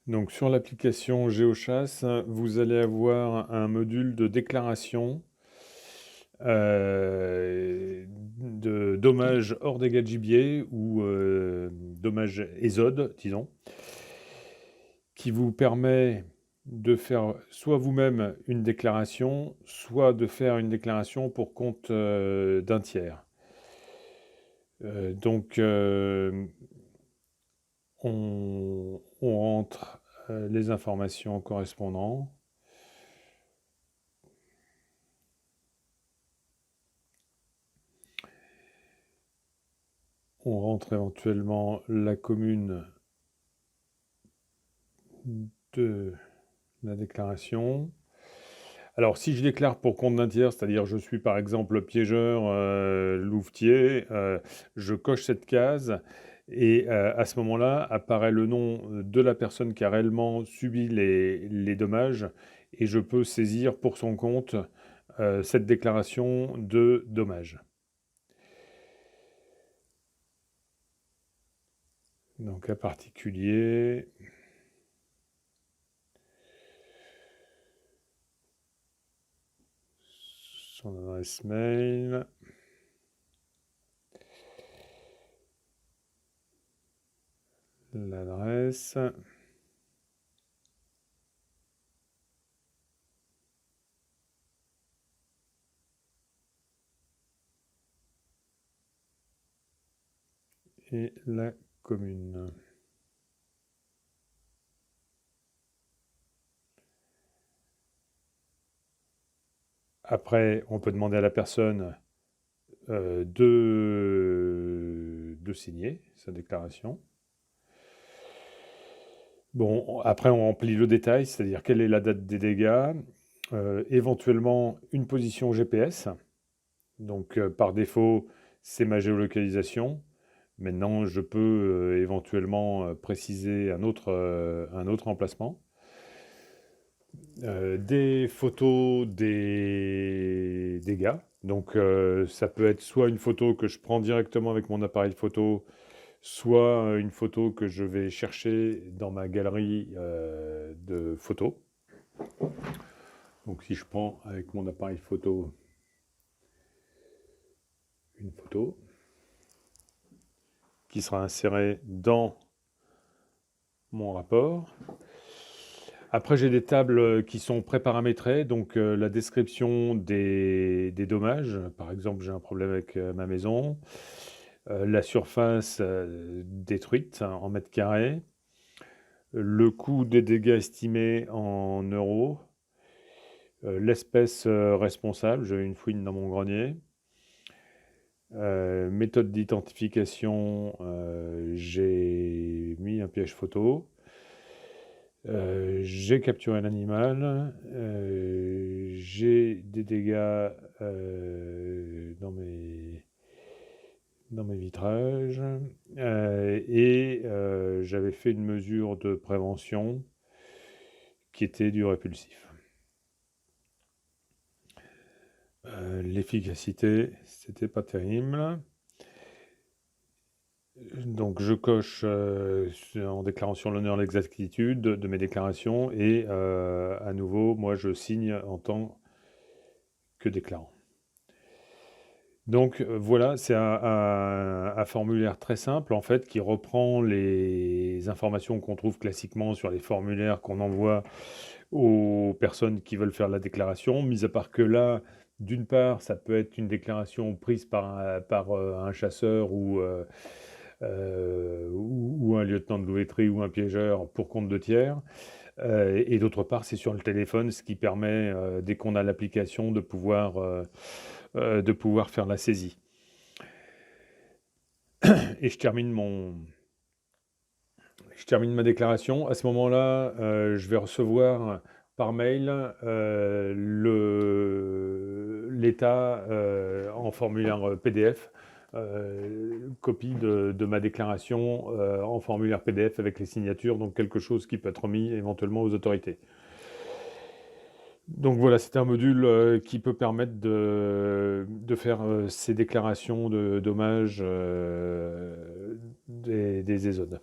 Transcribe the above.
Donc sur l'application GeoChasse, vous allez avoir un module de déclaration de dommages hors dégâts de gibier ou dommages ésode, disons, qui vous permet de faire soit vous-même une déclaration, soit de faire une déclaration pour compte d'un tiers. On rentre les informations correspondant. On rentre éventuellement la commune de la déclaration. Alors, si je déclare pour compte d'un tiers, c'est-à-dire je suis par exemple piégeur, louvetier, je coche cette case et à ce moment-là apparaît le nom de la personne qui a réellement subi les dommages et je peux saisir pour son compte cette déclaration de dommages. Donc, à particulier, son adresse mail. L'adresse. Et la commune. Après, on peut demander à la personne de signer sa déclaration. Bon, après, on remplit le détail, c'est-à-dire quelle est la date des dégâts, éventuellement une position GPS. Donc, par défaut, c'est ma géolocalisation. Maintenant, je peux éventuellement préciser un autre emplacement. Des photos des dégâts. Donc, ça peut être soit une photo que je prends directement avec mon appareil photo, soit une photo que je vais chercher dans ma galerie de photos. Donc, si je prends avec mon appareil photo une photo qui sera insérée dans mon rapport. Après, j'ai des tables qui sont préparamétrées, donc la description des dommages. Par exemple, j'ai un problème avec ma maison. La surface détruite en mètres carrés. Le coût des dégâts estimés en euros. L'espèce responsable, j'ai une fouine dans mon grenier. Méthode d'identification, j'ai mis un piège photo. J'ai capturé l'animal, j'ai des dégâts dans mes vitrages et j'avais fait une mesure de prévention qui était du répulsif. L'efficacité, c'était pas terrible. Donc je coche en déclarant sur l'honneur l'exactitude de mes déclarations et à nouveau, moi je signe en tant que déclarant. Donc voilà, c'est un formulaire très simple en fait qui reprend les informations qu'on trouve classiquement sur les formulaires qu'on envoie aux personnes qui veulent faire la déclaration, mis à part que là, d'une part, ça peut être une déclaration prise par un chasseur ou un lieutenant de louveterie ou un piégeur pour compte de tiers. Et d'autre part, c'est sur le téléphone, ce qui permet, dès qu'on a l'application, de pouvoir faire la saisie. Et je termine ma déclaration. À ce moment-là, je vais recevoir par mail l'état en formulaire PDF, copie de ma déclaration en formulaire PDF avec les signatures, donc quelque chose qui peut être remis éventuellement aux autorités. Donc voilà, c'est un module qui peut permettre de faire ces déclarations de dommages des ésodes.